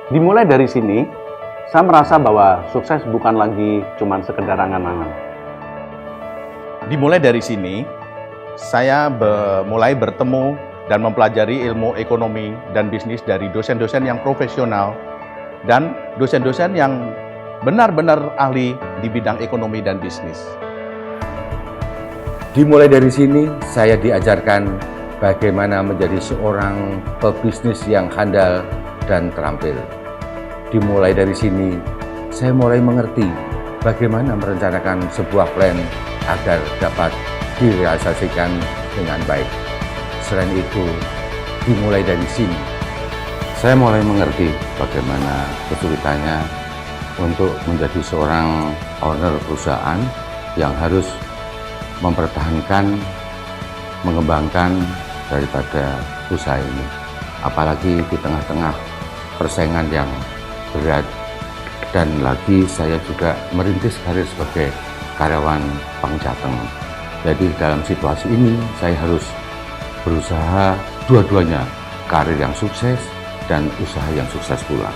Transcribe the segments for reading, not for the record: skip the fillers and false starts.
Dimulai dari sini, saya merasa bahwa sukses bukan lagi cuma sekedar angan-angan. Dimulai dari sini, saya mulai bertemu dan mempelajari ilmu ekonomi dan bisnis dari dosen-dosen yang profesional dan dosen-dosen yang benar-benar ahli di bidang ekonomi dan bisnis. Dimulai dari sini, saya diajarkan bagaimana menjadi seorang pebisnis yang handal dan terampil. Dimulai dari sini, saya mulai mengerti bagaimana merencanakan sebuah plan agar dapat direalisasikan dengan baik. Selain itu, dimulai dari sini, saya mulai mengerti bagaimana kesulitannya untuk menjadi seorang owner perusahaan yang harus mempertahankan, mengembangkan daripada usaha ini. Apalagi di tengah-tengah persaingan yang berat, dan lagi saya juga merintis karir sebagai karyawan Bank Jateng. Jadi dalam situasi ini saya harus berusaha dua-duanya, karir yang sukses dan usaha yang sukses pula.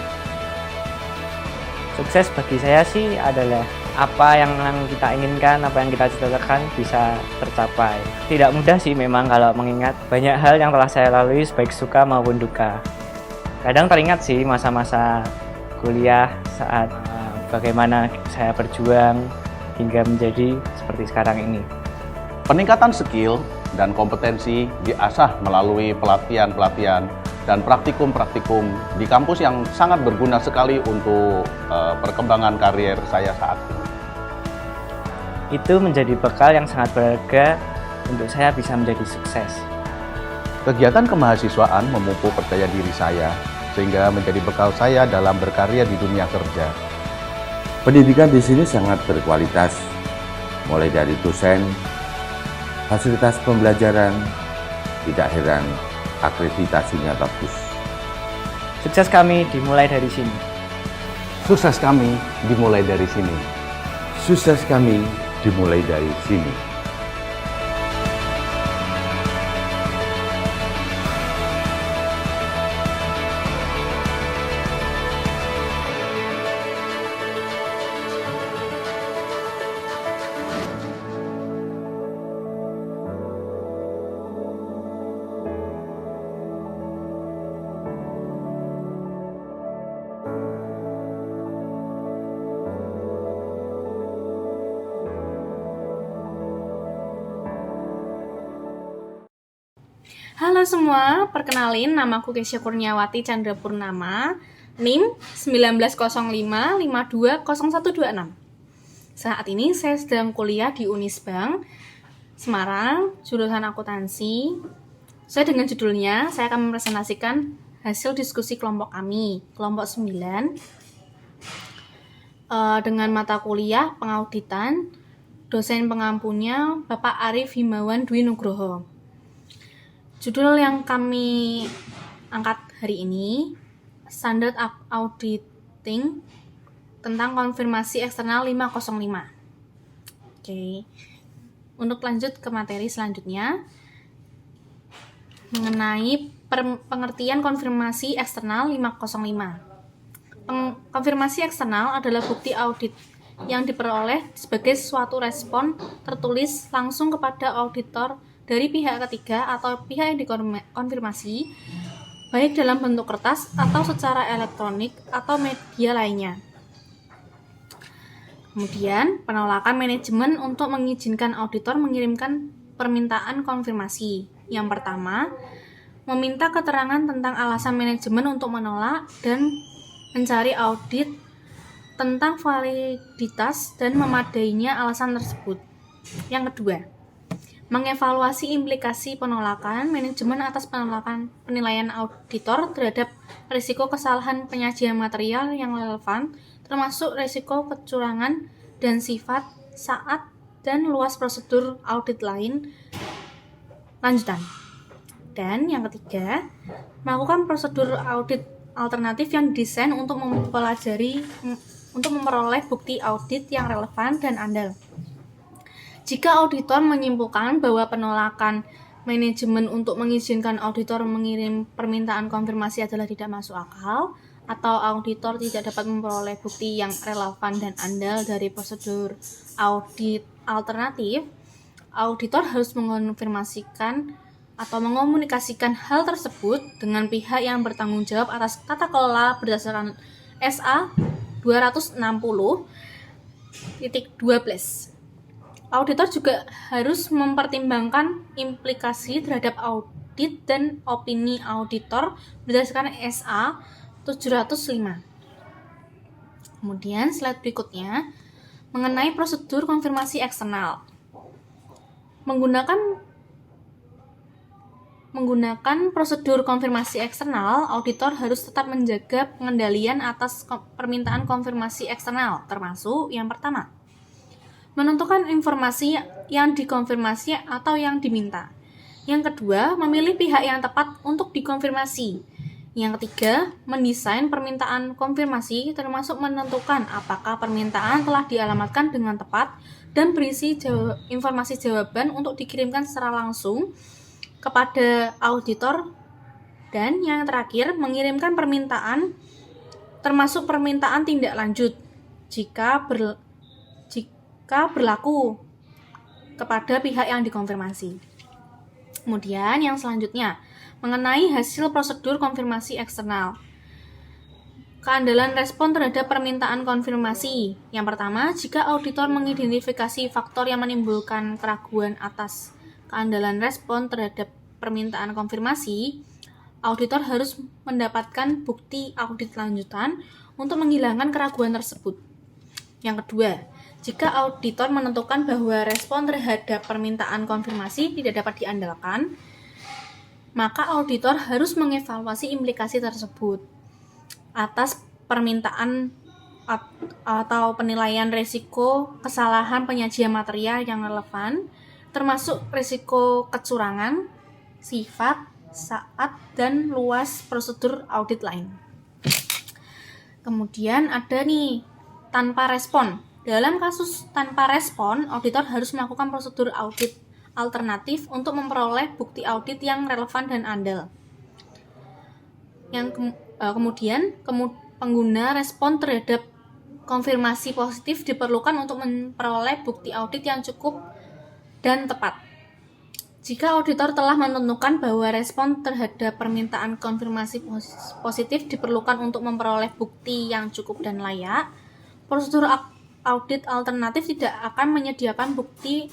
Sukses bagi saya sih adalah apa yang kita inginkan, apa yang kita cita-citakan bisa tercapai. Tidak mudah sih memang kalau mengingat banyak hal yang telah saya lalui baik suka maupun duka. Kadang teringat sih masa-masa kuliah saat bagaimana saya berjuang hingga menjadi seperti sekarang ini. Peningkatan skill dan kompetensi diasah melalui pelatihan-pelatihan dan praktikum-praktikum di kampus yang sangat berguna sekali untuk perkembangan karier saya saat ini. Itu menjadi bekal yang sangat berharga untuk saya bisa menjadi sukses. Kegiatan kemahasiswaan memupuk percaya diri saya sehingga menjadi bekal saya dalam berkarya di dunia kerja. Pendidikan di sini sangat berkualitas, mulai dari dosen, fasilitas pembelajaran, tidak heran akreditasinya bagus. Sukses kami dimulai dari sini. Sukses kami dimulai dari sini. Sukses kami dimulai dari sini. Halo semua, perkenalin namaku Kesya Kurniawati Chandra Purnama, NIM 1905520126. Saat ini saya sedang kuliah di Unisbank Semarang, jurusan akuntansi. Sesuai dengan judulnya, saya akan mempresentasikan hasil diskusi kelompok kami, kelompok 9, dengan mata kuliah pengauditan, dosen pengampunya Bapak Arif Himawan Dwi Nugroho. Judul yang kami angkat hari ini, Standard Auditing tentang konfirmasi eksternal 505. Oke. Untuk lanjut ke materi selanjutnya, mengenai pengertian konfirmasi eksternal 505. Konfirmasi eksternal adalah bukti audit yang diperoleh sebagai suatu respon tertulis langsung kepada auditor dari pihak ketiga atau pihak yang dikonfirmasi, baik dalam bentuk kertas atau secara elektronik atau media lainnya. Kemudian, penolakan manajemen untuk mengizinkan auditor mengirimkan permintaan konfirmasi. Yang pertama, meminta keterangan tentang alasan manajemen untuk menolak dan mencari audit tentang validitas dan memadainya alasan tersebut. Yang kedua, mengevaluasi implikasi penolakan manajemen atas penilaian auditor terhadap risiko kesalahan penyajian material yang relevan, termasuk risiko kecurangan dan sifat, saat, dan luas prosedur audit lain lanjutan. Dan yang ketiga, melakukan prosedur audit alternatif yang didesain untuk memperoleh bukti audit yang relevan dan andal. Jika auditor menyimpulkan bahwa penolakan manajemen untuk mengizinkan auditor mengirim permintaan konfirmasi adalah tidak masuk akal, atau auditor tidak dapat memperoleh bukti yang relevan dan andal dari prosedur audit alternatif, auditor harus mengonfirmasikan atau mengomunikasikan hal tersebut dengan pihak yang bertanggung jawab atas tata kelola berdasarkan SA 260.12. Auditor juga harus mempertimbangkan implikasi terhadap audit dan opini auditor berdasarkan SA 705. Kemudian slide berikutnya mengenai prosedur konfirmasi eksternal. Menggunakan prosedur konfirmasi eksternal, auditor harus tetap menjaga pengendalian atas permintaan konfirmasi eksternal, termasuk yang pertama, menentukan informasi yang dikonfirmasi atau yang diminta. Yang kedua, memilih pihak yang tepat untuk dikonfirmasi. Yang ketiga, mendesain permintaan konfirmasi termasuk menentukan apakah permintaan telah dialamatkan dengan tepat dan berisi informasi jawaban untuk dikirimkan secara langsung kepada auditor. Dan yang terakhir, mengirimkan permintaan termasuk permintaan tindak lanjut jika berlaku kepada pihak yang dikonfirmasi. Kemudian yang selanjutnya mengenai hasil prosedur konfirmasi eksternal. Keandalan respon terhadap permintaan konfirmasi. Yang pertama, jika auditor mengidentifikasi faktor yang menimbulkan keraguan atas keandalan respon terhadap permintaan konfirmasi, auditor harus mendapatkan bukti audit lanjutan untuk menghilangkan keraguan tersebut. Yang kedua, jika auditor menentukan bahwa respon terhadap permintaan konfirmasi tidak dapat diandalkan, maka auditor harus mengevaluasi implikasi tersebut atas permintaan atau penilaian risiko kesalahan penyajian material yang relevan, termasuk risiko kecurangan, sifat, saat, dan luas prosedur audit lain. Kemudian ada nih, tanpa respon. Dalam kasus tanpa respon, auditor harus melakukan prosedur audit alternatif untuk memperoleh bukti audit yang relevan dan andal. Kemudian pengguna respon terhadap konfirmasi positif diperlukan untuk memperoleh bukti audit yang cukup dan tepat. Jika auditor telah menentukan bahwa respon terhadap permintaan konfirmasi positif diperlukan untuk memperoleh bukti yang cukup dan layak, prosedur audit alternatif tidak akan menyediakan bukti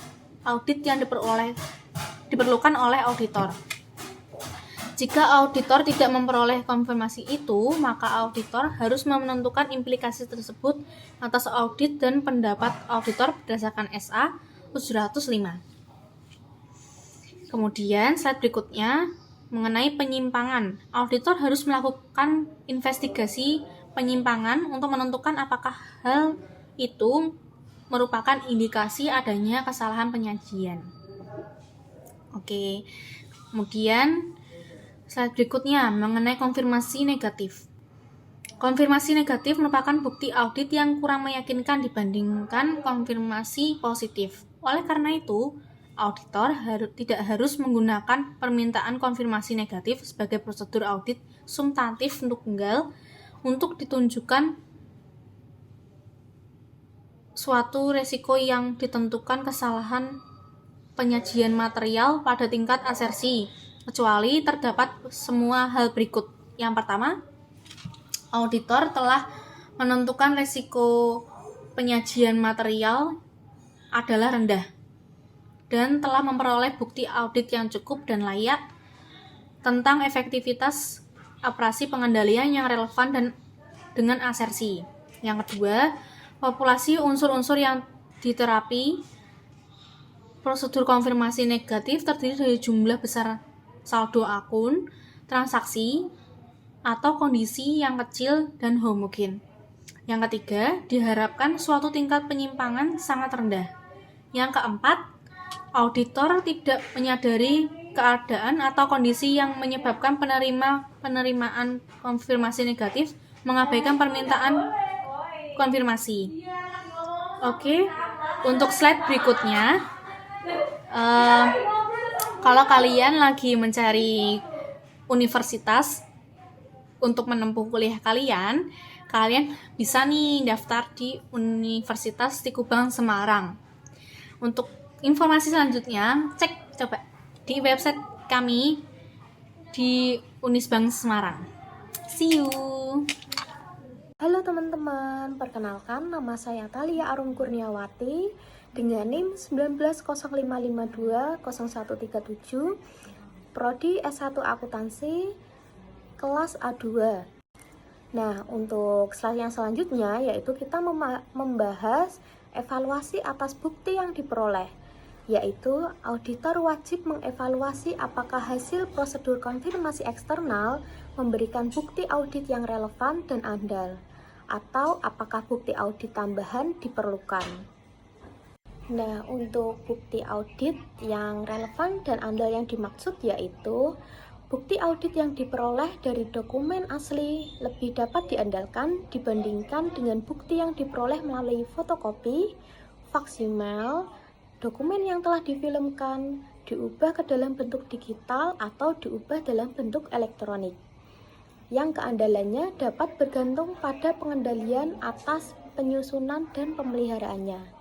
audit yang diperlukan oleh auditor. Jika auditor tidak memperoleh konfirmasi itu, maka auditor harus menentukan implikasi tersebut atas audit dan pendapat auditor berdasarkan SA 705. Kemudian slide berikutnya mengenai penyimpangan. Auditor harus melakukan investigasi penyimpangan untuk menentukan apakah hal itu merupakan indikasi adanya kesalahan penyajian. Oke. Kemudian slide berikutnya mengenai konfirmasi negatif. Konfirmasi negatif merupakan bukti audit yang kurang meyakinkan dibandingkan konfirmasi positif. Oleh karena itu, auditor tidak harus menggunakan permintaan konfirmasi negatif sebagai prosedur audit substantif tunggal untuk ditunjukkan suatu resiko yang ditentukan kesalahan penyajian material pada tingkat asersi, kecuali terdapat semua hal berikut. Yang pertama, auditor telah menentukan resiko penyajian material adalah rendah dan telah memperoleh bukti audit yang cukup dan layak tentang efektivitas operasi pengendalian yang relevan dan dengan asersi. Yang kedua, populasi unsur-unsur yang diterapi prosedur konfirmasi negatif terdiri dari jumlah besar saldo akun, transaksi, atau kondisi yang kecil dan homogen. Yang ketiga, diharapkan suatu tingkat penyimpangan sangat rendah. Yang keempat, auditor tidak menyadari keadaan atau kondisi yang menyebabkan penerimaan konfirmasi negatif mengabaikan permintaan konfirmasi. Oke, untuk slide berikutnya, kalau kalian lagi mencari universitas untuk menempuh kuliah kalian bisa nih daftar di Universitas Tikubang Semarang. Untuk informasi selanjutnya, cek coba di website kami di Unisbang Semarang. See you! Halo teman-teman, perkenalkan nama saya Thalia Arum Kurniawati dengan NIM 1905520137, Prodi S1 Akuntansi, kelas A2. Nah, untuk slide yang selanjutnya yaitu kita membahas evaluasi atas bukti yang diperoleh, yaitu auditor wajib mengevaluasi apakah hasil prosedur konfirmasi eksternal memberikan bukti audit yang relevan dan andal, atau apakah bukti audit tambahan diperlukan. Nah, untuk bukti audit yang relevan dan andal yang dimaksud yaitu bukti audit yang diperoleh dari dokumen asli lebih dapat diandalkan dibandingkan dengan bukti yang diperoleh melalui fotokopi, faksimiles, dokumen yang telah difilmkan, diubah ke dalam bentuk digital atau diubah dalam bentuk elektronik, yang keandalannya dapat bergantung pada pengendalian atas penyusunan dan pemeliharaannya.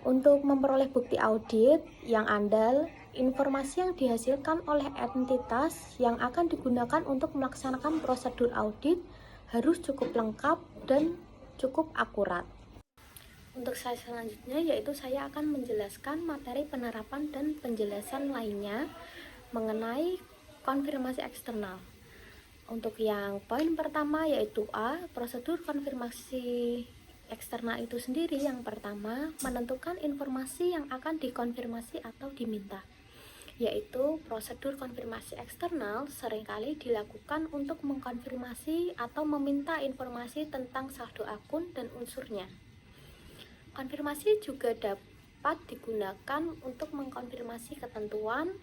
Untuk memperoleh bukti audit yang andal, informasi yang dihasilkan oleh entitas yang akan digunakan untuk melaksanakan prosedur audit harus cukup lengkap dan cukup akurat. Untuk slide selanjutnya yaitu saya akan menjelaskan materi penerapan dan penjelasan lainnya mengenai konfirmasi eksternal. Untuk yang poin pertama yaitu A, prosedur konfirmasi eksternal itu sendiri yang pertama menentukan informasi yang akan dikonfirmasi atau diminta, yaitu prosedur konfirmasi eksternal seringkali dilakukan untuk mengkonfirmasi atau meminta informasi tentang saldo akun dan unsurnya. Konfirmasi juga dapat digunakan untuk mengkonfirmasi ketentuan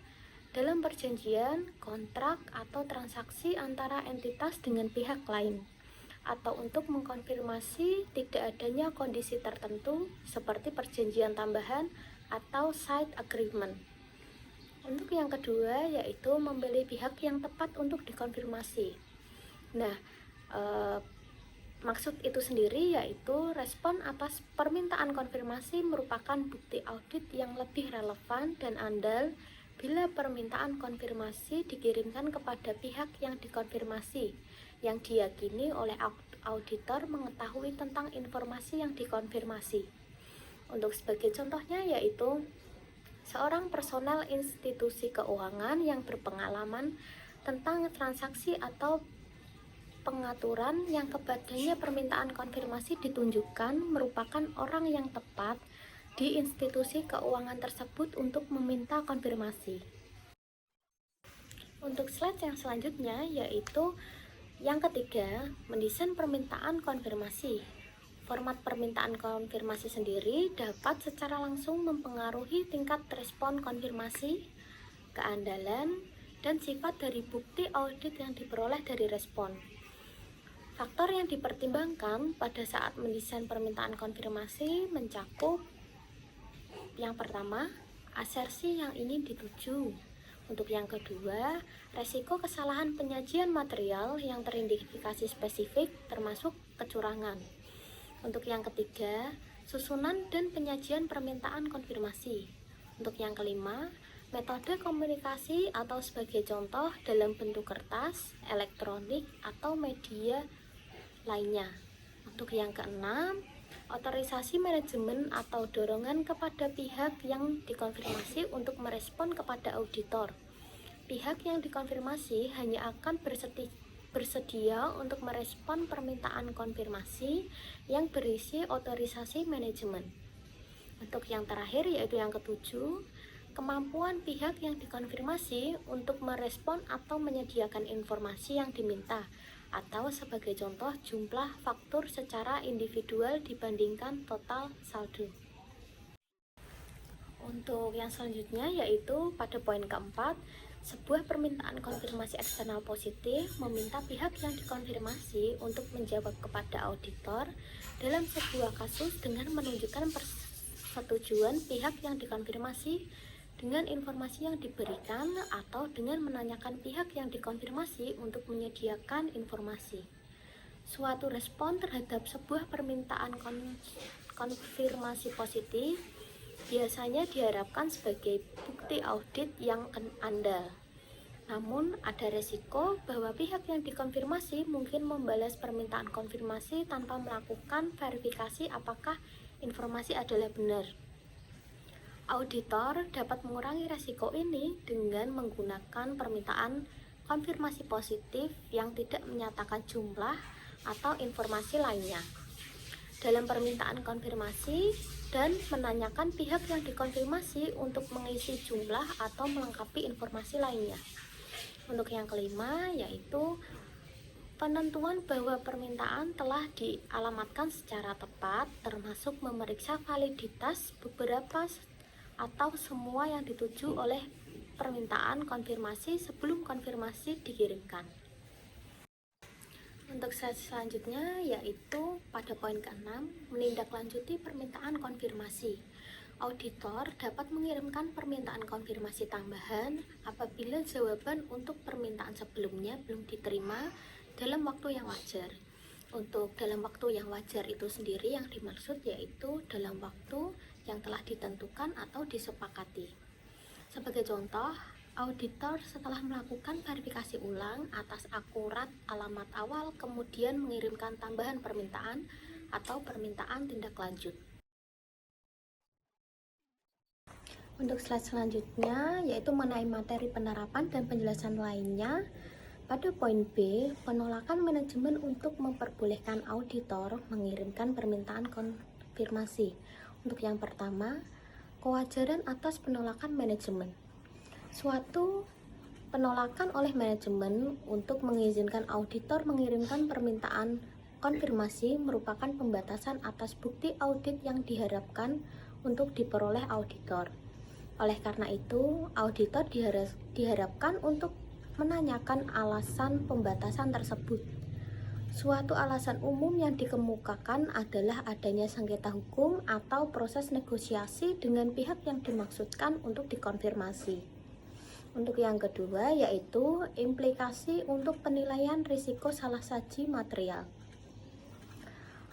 dalam perjanjian, kontrak, atau transaksi antara entitas dengan pihak lain, atau untuk mengkonfirmasi tidak adanya kondisi tertentu seperti perjanjian tambahan atau side agreement. Untuk yang kedua yaitu memilih pihak yang tepat untuk dikonfirmasi. Nah, maksud itu sendiri yaitu respon atas permintaan konfirmasi merupakan bukti audit yang lebih relevan dan andal bila permintaan konfirmasi dikirimkan kepada pihak yang dikonfirmasi, yang diyakini oleh auditor mengetahui tentang informasi yang dikonfirmasi. Untuk sebagai contohnya yaitu seorang personel institusi keuangan yang berpengalaman tentang transaksi atau pengaturan yang kepadanya permintaan konfirmasi ditunjukkan merupakan orang yang tepat di institusi keuangan tersebut untuk meminta konfirmasi. Untuk slide yang selanjutnya yaitu yang ketiga, mendesain permintaan konfirmasi. Format permintaan konfirmasi sendiri dapat secara langsung mempengaruhi tingkat respon konfirmasi, keandalan, dan sifat dari bukti audit yang diperoleh dari respon. Faktor yang dipertimbangkan pada saat mendesain permintaan konfirmasi mencakup yang pertama, asersi yang ingin dituju. Untuk yang kedua, resiko kesalahan penyajian material yang teridentifikasi spesifik termasuk kecurangan. Untuk yang ketiga, susunan dan penyajian permintaan konfirmasi. Untuk yang kelima, metode komunikasi atau sebagai contoh dalam bentuk kertas, elektronik, atau media lainnya. Untuk yang keenam, otorisasi manajemen atau dorongan kepada pihak yang dikonfirmasi untuk merespon kepada auditor. Pihak yang dikonfirmasi hanya akan bersedia untuk merespon permintaan konfirmasi yang berisi otorisasi manajemen. Untuk yang terakhir yaitu yang ketujuh, kemampuan pihak yang dikonfirmasi untuk merespon atau menyediakan informasi yang diminta, atau sebagai contoh jumlah faktur secara individual dibandingkan total saldo. Untuk yang selanjutnya yaitu pada poin keempat, sebuah permintaan konfirmasi eksternal positif meminta pihak yang dikonfirmasi untuk menjawab kepada auditor dalam sebuah kasus dengan menunjukkan persetujuan pihak yang dikonfirmasi dengan informasi yang diberikan atau dengan menanyakan pihak yang dikonfirmasi untuk menyediakan informasi. Suatu respon terhadap sebuah permintaan konfirmasi positif biasanya diharapkan sebagai bukti audit yang andal. Namun, ada resiko bahwa pihak yang dikonfirmasi mungkin membalas permintaan konfirmasi tanpa melakukan verifikasi apakah informasi adalah benar. Auditor dapat mengurangi resiko ini dengan menggunakan permintaan konfirmasi positif yang tidak menyatakan jumlah atau informasi lainnya dalam permintaan konfirmasi dan menanyakan pihak yang dikonfirmasi untuk mengisi jumlah atau melengkapi informasi lainnya. Untuk yang kelima, yaitu penentuan bahwa permintaan telah dialamatkan secara tepat, termasuk memeriksa validitas beberapa atau semua yang dituju oleh permintaan konfirmasi sebelum konfirmasi dikirimkan. Untuk slide selanjutnya, yaitu pada poin ke-6, menindaklanjuti permintaan konfirmasi. Auditor dapat mengirimkan permintaan konfirmasi tambahan apabila jawaban untuk permintaan sebelumnya belum diterima dalam waktu yang wajar. Untuk dalam waktu yang wajar itu sendiri yang dimaksud yaitu dalam waktu yang telah ditentukan atau disepakati. Sebagai contoh, auditor setelah melakukan verifikasi ulang atas akurat alamat awal kemudian mengirimkan tambahan permintaan atau permintaan tindak lanjut. Untuk slide selanjutnya, yaitu mengenai materi penerapan dan penjelasan lainnya, pada poin B, penolakan manajemen untuk memperbolehkan auditor mengirimkan permintaan konfirmasi. Untuk yang pertama, kewajaran atas penolakan manajemen. Suatu penolakan oleh manajemen untuk mengizinkan auditor mengirimkan permintaan konfirmasi merupakan pembatasan atas bukti audit yang diharapkan untuk diperoleh auditor. Oleh karena itu, auditor diharapkan untuk menanyakan alasan pembatasan tersebut. Suatu alasan umum yang dikemukakan adalah adanya sengketa hukum atau proses negosiasi dengan pihak yang dimaksudkan untuk dikonfirmasi. Untuk yang kedua, yaitu implikasi untuk penilaian risiko salah saji material.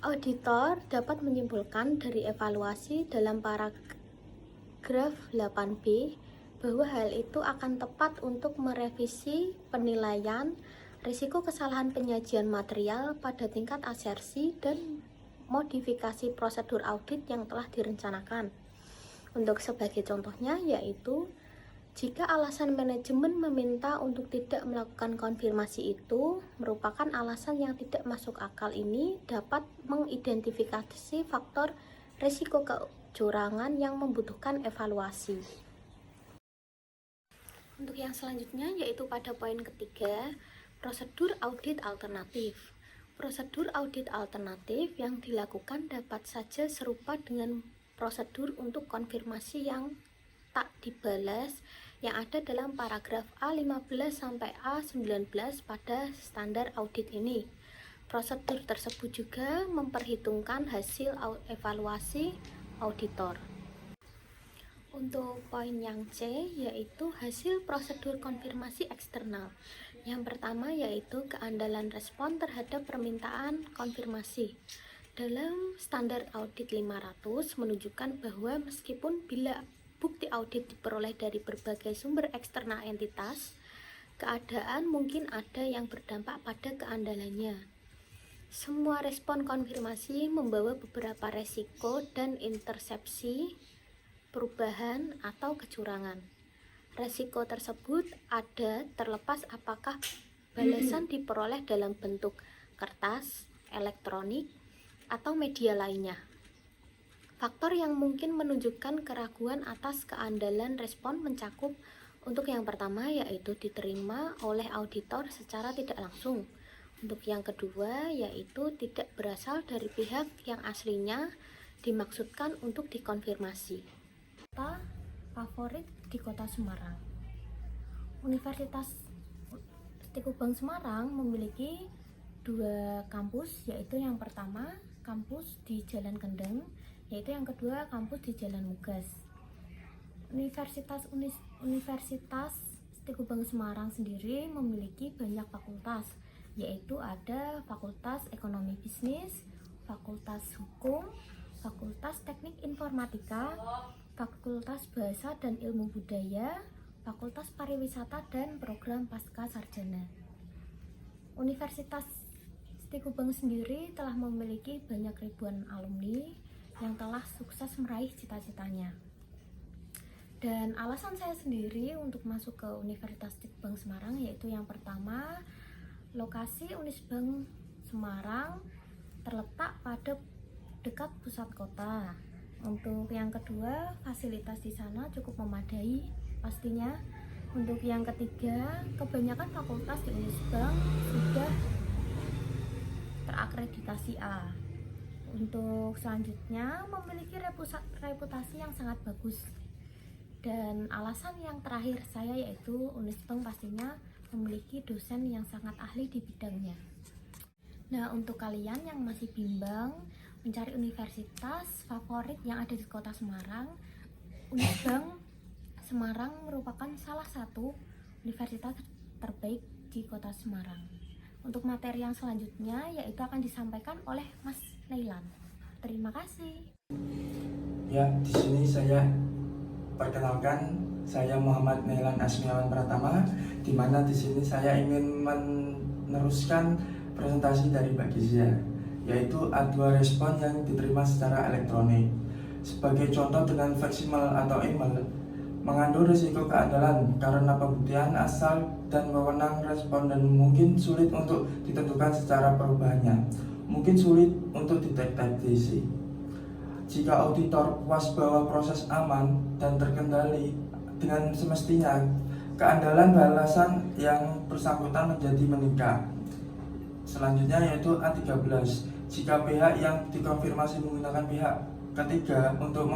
Auditor dapat menyimpulkan dari evaluasi dalam paragraf 8b bahwa hal itu akan tepat untuk merevisi penilaian risiko kesalahan penyajian material pada tingkat asersi dan modifikasi prosedur audit yang telah direncanakan. Untuk sebagai contohnya yaitu jika alasan manajemen meminta untuk tidak melakukan konfirmasi itu merupakan alasan yang tidak masuk akal, ini dapat mengidentifikasi faktor risiko kecurangan yang membutuhkan evaluasi. Untuk yang selanjutnya yaitu pada poin ketiga, prosedur audit alternatif. Prosedur audit alternatif yang dilakukan dapat saja serupa dengan prosedur untuk konfirmasi yang tak dibalas yang ada dalam paragraf A15 sampai A19 pada standar audit ini. Prosedur tersebut juga memperhitungkan hasil evaluasi auditor. Untuk poin yang C yaitu hasil prosedur konfirmasi eksternal. Yang pertama yaitu keandalan respon terhadap permintaan konfirmasi. Dalam standar audit 500 menunjukkan bahwa meskipun bila bukti audit diperoleh dari berbagai sumber eksternal entitas, keadaan mungkin ada yang berdampak pada keandalannya. Semua respon konfirmasi membawa beberapa resiko dan intersepsi, perubahan, atau kecurangan. Resiko tersebut ada terlepas apakah balasan diperoleh dalam bentuk kertas, elektronik, atau media lainnya. Faktor yang mungkin menunjukkan keraguan atas keandalan respon mencakup untuk yang pertama yaitu diterima oleh auditor secara tidak langsung. Untuk yang kedua yaitu tidak berasal dari pihak yang aslinya dimaksudkan untuk dikonfirmasi. Kota favorit di Kota Semarang. Universitas Tekubang Semarang memiliki 2 kampus, yaitu yang pertama kampus di Jalan Kendeng, yaitu yang kedua kampus di Jalan Mugas. Universitas Teguh Semarang sendiri memiliki banyak fakultas, yaitu ada Fakultas Ekonomi Bisnis, Fakultas Hukum, Fakultas Teknik Informatika, Fakultas Bahasa dan Ilmu Budaya, Fakultas Pariwisata dan Program Pasca Sarjana. Universitas Teguh sendiri telah memiliki banyak ribuan alumni yang telah sukses meraih cita-citanya. Dan alasan saya sendiri untuk masuk ke Universitas Teguh Semarang yaitu yang pertama, lokasi Unisbank Semarang terletak pada dekat pusat kota. Untuk yang kedua, fasilitas di sana cukup memadai pastinya. Untuk yang ketiga, kebanyakan fakultas di Unisbank sudah terakreditasi A. Untuk selanjutnya, memiliki reputasi yang sangat bagus. Dan alasan yang terakhir saya yaitu Unisbank pastinya memiliki dosen yang sangat ahli di bidangnya. Nah, untuk kalian yang masih bimbang mencari universitas favorit yang ada di kota Semarang, Unisbank Semarang merupakan salah satu universitas terbaik di kota Semarang. Untuk materi yang selanjutnya yaitu akan disampaikan oleh Mas Nailan. Terima kasih. Ya, di sini saya perkenalkan, saya Muhammad Nailan Asmiawan Pratama, di mana di sini saya ingin meneruskan presentasi dari Mbak Gizia, yaitu A2 respon yang diterima secara elektronik. Sebagai contoh dengan faksimal atau email, mengandung risiko keandalan karena pembuktian asal dan wewenang responden mungkin sulit untuk ditentukan secara perubahannya, mungkin sulit untuk dideteksi. Jika auditor puas bahwa proses aman dan terkendali dengan semestinya, keandalan balasan yang bersangkutan menjadi meningkat. Selanjutnya yaitu A13. Jika pihak yang dikonfirmasi menggunakan pihak ketiga untuk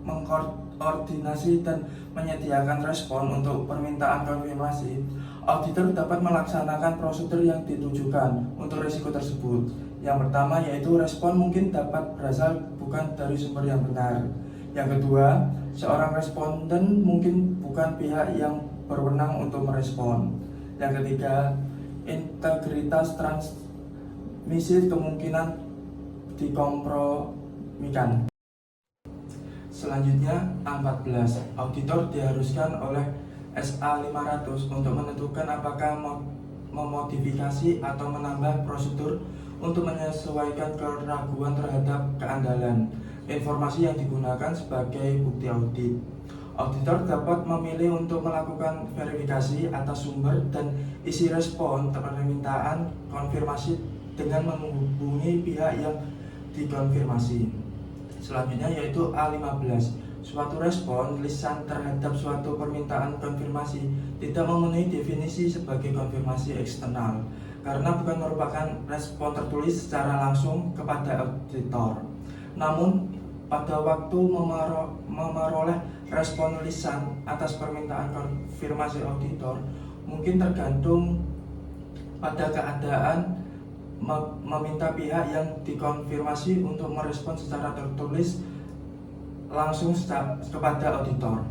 mengkoordinasi dan menyediakan respon untuk permintaan konfirmasi, auditor dapat melaksanakan prosedur yang ditujukan untuk risiko tersebut. Yang pertama yaitu respon mungkin dapat berasal bukan dari sumber yang benar. Yang kedua, seorang responden mungkin bukan pihak yang berwenang untuk merespon. Yang ketiga, integritas transmisi kemungkinan dikompromikan. Selanjutnya, A14. Auditor diharuskan oleh SA 500 untuk menentukan apakah memodifikasi atau menambah prosedur untuk menyesuaikan keraguan terhadap keandalan informasi yang digunakan sebagai bukti audit. Auditor dapat memilih untuk melakukan verifikasi atas sumber dan isi respon permintaan konfirmasi dengan menghubungi pihak yang dikonfirmasi. Selanjutnya yaitu A15. Suatu respon lisan terhadap suatu permintaan konfirmasi tidak memenuhi definisi sebagai konfirmasi eksternal karena bukan merupakan respon tertulis secara langsung kepada auditor. Namun pada waktu memperoleh respon lisan atas permintaan konfirmasi auditor mungkin tergantung pada keadaan meminta pihak yang dikonfirmasi untuk merespon secara tertulis langsung kepada auditor.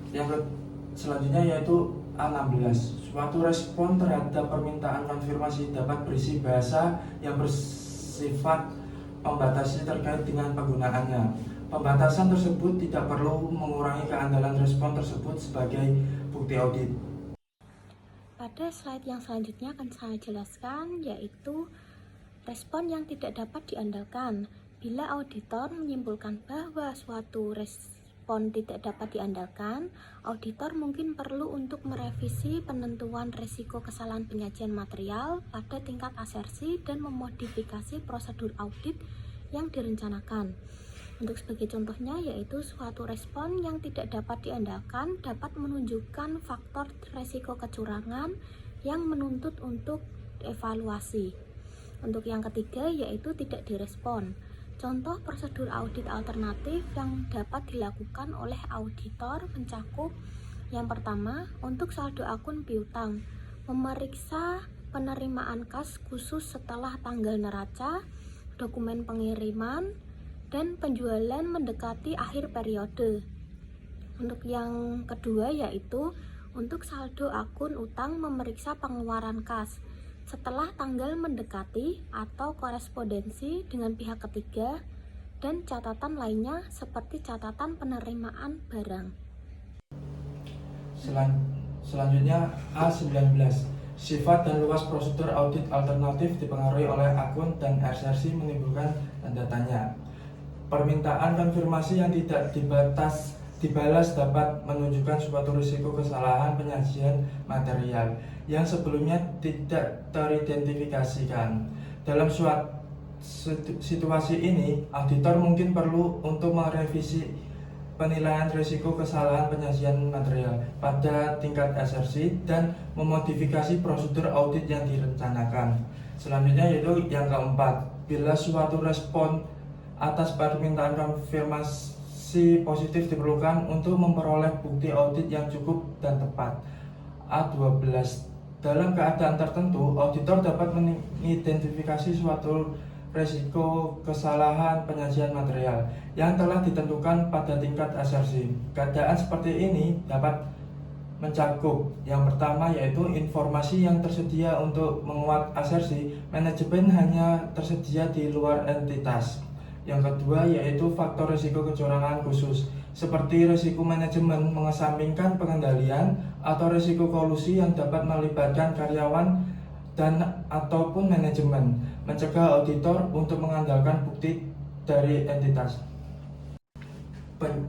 Yang selanjutnya yaitu A16. Suatu respon terhadap permintaan konfirmasi dapat berisi bahasa yang bersifat pembatasi terkait dengan penggunaannya. Pembatasan tersebut tidak perlu mengurangi keandalan respon tersebut sebagai bukti audit. Pada slide yang selanjutnya akan saya jelaskan yaitu respon yang tidak dapat diandalkan. Bila auditor menyimpulkan bahwa suatu respon tidak dapat diandalkan, auditor mungkin perlu untuk merevisi penentuan risiko kesalahan penyajian material pada tingkat asersi dan memodifikasi prosedur audit yang direncanakan. Untuk sebagai contohnya yaitu suatu respon yang tidak dapat diandalkan dapat menunjukkan faktor risiko kecurangan yang menuntut untuk evaluasi. Untuk yang ketiga yaitu tidak direspon. Contoh prosedur audit alternatif yang dapat dilakukan oleh auditor mencakup yang pertama, untuk saldo akun piutang, memeriksa penerimaan kas khusus setelah tanggal neraca, dokumen pengiriman, dan penjualan mendekati akhir periode. Untuk yang kedua yaitu untuk saldo akun utang memeriksa pengeluaran kas setelah tanggal mendekati atau korespondensi dengan pihak ketiga dan catatan lainnya seperti catatan penerimaan barang. Selanjutnya A19. Sifat dan luas prosedur audit alternatif dipengaruhi oleh akun dan assersi menimbulkan tanda tanya. Permintaan konfirmasi yang tidak dibalas dapat menunjukkan suatu risiko kesalahan penyajian material yang sebelumnya tidak teridentifikasikan. Dalam suatu situasi ini, auditor mungkin perlu untuk merevisi penilaian risiko kesalahan penyajian material pada tingkat assersi dan memodifikasi prosedur audit yang direncanakan. Selanjutnya yaitu yang keempat, bila suatu respon atas permintaan konfirmasi positif diperlukan untuk memperoleh bukti audit yang cukup dan tepat. A12. Dalam keadaan tertentu, auditor dapat mengidentifikasi suatu risiko kesalahan penyajian material yang telah ditentukan pada tingkat assersi. Keadaan seperti ini dapat mencakup yang pertama yaitu informasi yang tersedia untuk menguat assersi manajemen hanya tersedia di luar entitas. Yang kedua yaitu faktor risiko kecurangan khusus seperti risiko manajemen mengesampingkan pengendalian atau risiko kolusi yang dapat melibatkan karyawan dan ataupun manajemen, mencegah auditor untuk mengandalkan bukti dari entitas.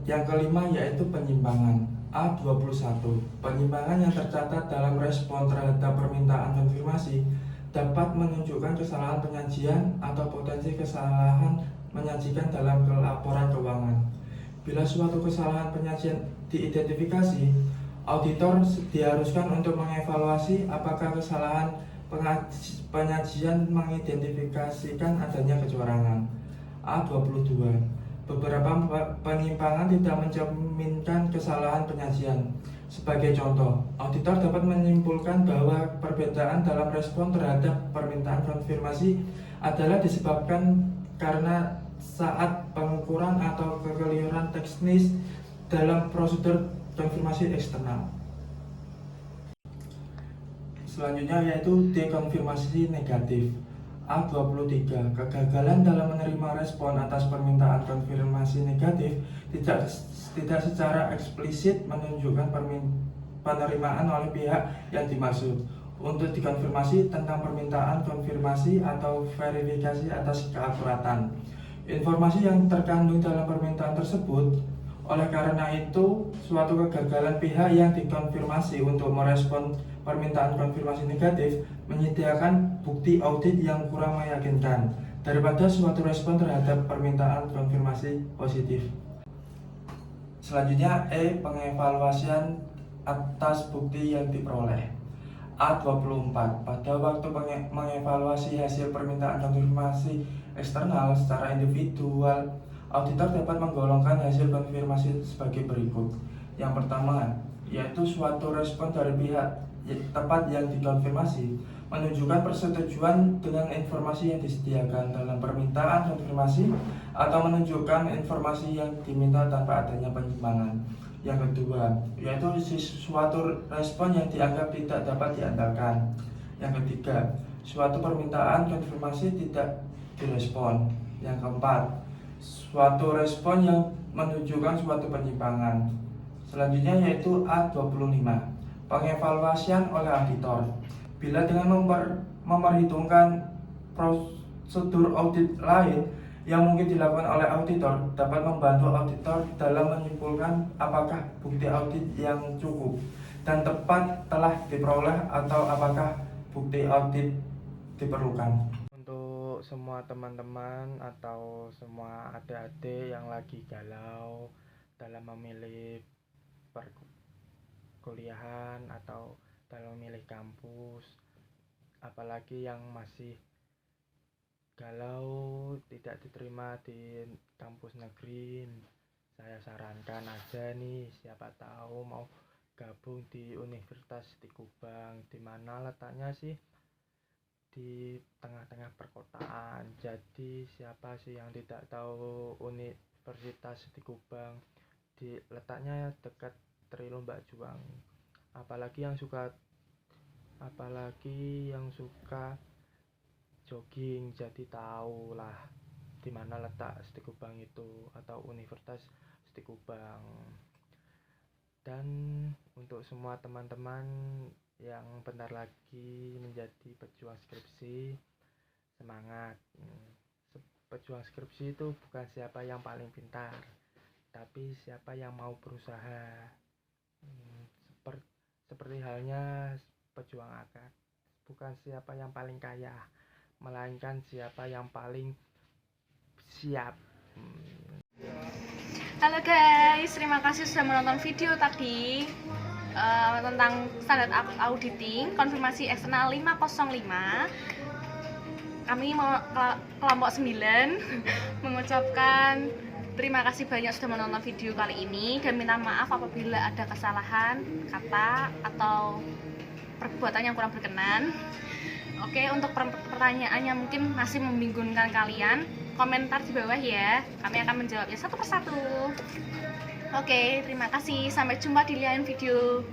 Yang kelima yaitu penyimpangan. A21. Penyimpangan yang tercatat dalam respon terhadap permintaan konfirmasi dapat menunjukkan kesalahan penyajian atau potensi kesalahan menyajikan dalam laporan keuangan. Bila suatu kesalahan penyajian diidentifikasi, auditor diharuskan untuk mengevaluasi apakah kesalahan penyajian mengidentifikasikan adanya kecurangan. A22. Beberapa penyimpangan tidak mencerminkan kesalahan penyajian. Sebagai contoh, auditor dapat menyimpulkan bahwa perbedaan dalam respon terhadap permintaan konfirmasi adalah disebabkan karena saat pengukuran atau kekeliruan teknis dalam prosedur konfirmasi eksternal. Selanjutnya yaitu dekonfirmasi negatif. A23. Kegagalan dalam menerima respon atas permintaan konfirmasi negatif tidak secara eksplisit menunjukkan penerimaan oleh pihak yang dimaksud. Untuk dikonfirmasi tentang permintaan konfirmasi atau verifikasi atas keakuratan informasi yang terkandung dalam permintaan tersebut. Oleh karena itu, suatu kegagalan pihak yang dikonfirmasi untuk merespon permintaan konfirmasi negatif menyediakan bukti audit yang kurang meyakinkan daripada suatu respon terhadap permintaan konfirmasi positif. Selanjutnya pengevaluasian atas bukti yang diperoleh. A24. Pada waktu mengevaluasi hasil permintaan konfirmasi eksternal secara individual, auditor dapat menggolongkan hasil konfirmasi sebagai berikut. Yang pertama, yaitu suatu respon dari pihak tepat yang dikonfirmasi menunjukkan persetujuan dengan informasi yang disediakan dalam permintaan konfirmasi atau menunjukkan informasi yang diminta tanpa adanya penyimpangan. Yang kedua, yaitu suatu respon yang dianggap tidak dapat diandalkan. Yang ketiga, suatu permintaan konfirmasi tidak direspon. Yang keempat, suatu respon yang menunjukkan suatu penyimpangan. Selanjutnya yaitu A25. Pengevaluasian oleh auditor. Bila dengan memperhitungkan prosedur audit lain yang mungkin dilakukan oleh auditor dapat membantu auditor dalam menyimpulkan apakah bukti audit yang cukup dan tepat telah diperoleh atau apakah bukti audit diperlukan. Untuk semua teman-teman atau semua adik-adik yang lagi galau dalam memilih perkuliahan atau dalam memilih kampus, apalagi yang masih galau tidak diterima di kampus negeri, saya sarankan aja nih, siapa tahu mau gabung di Universitas di Kubang, di mana letaknya sih di tengah-tengah perkotaan. Jadi siapa sih yang tidak tahu Universitas di Kubang? letaknya dekat Trilo Mbak Juang. Apalagi yang suka jogging, jadi tahu lah di mana letak Stik Kubang itu atau Universitas Stik Kubang. Dan untuk semua teman-teman yang bentar lagi menjadi pejuang skripsi, semangat. Pejuang skripsi itu bukan siapa yang paling pintar, tapi siapa yang mau berusaha. Seperti halnya pejuang akad, bukan siapa yang paling kaya, melainkan siapa yang paling siap. Halo guys, terima kasih sudah menonton video tadi tentang standar auditing konfirmasi eksternal 505. Kami kelompok 9 mengucapkan terima kasih banyak sudah menonton video kali ini dan minta maaf apabila ada kesalahan kata atau perbuatan yang kurang berkenan. Oke, untuk pertanyaan yang mungkin masih membingungkan kalian, komentar di bawah ya. Kami akan menjawabnya satu persatu. Oke, terima kasih. Sampai jumpa di lain video.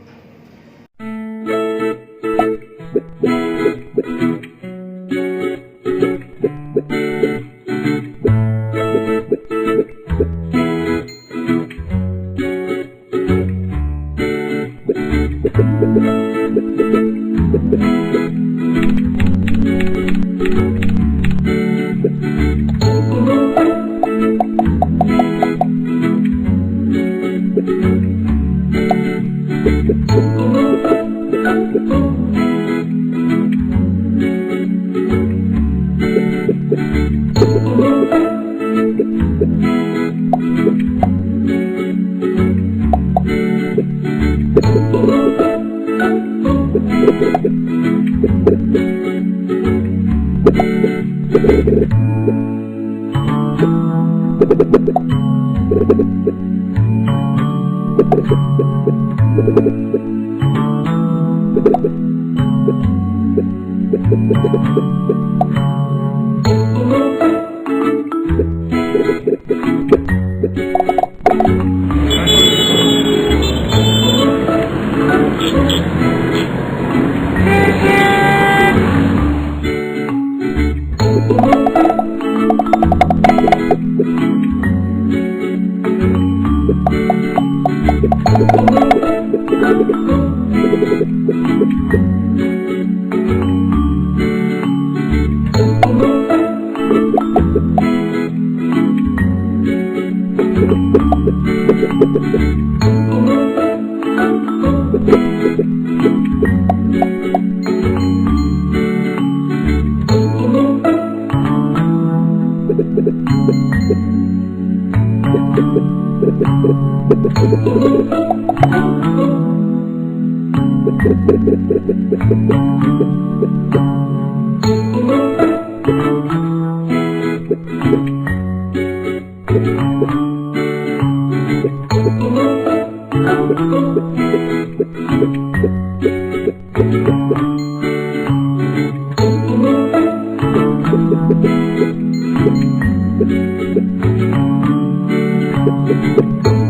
Thank you.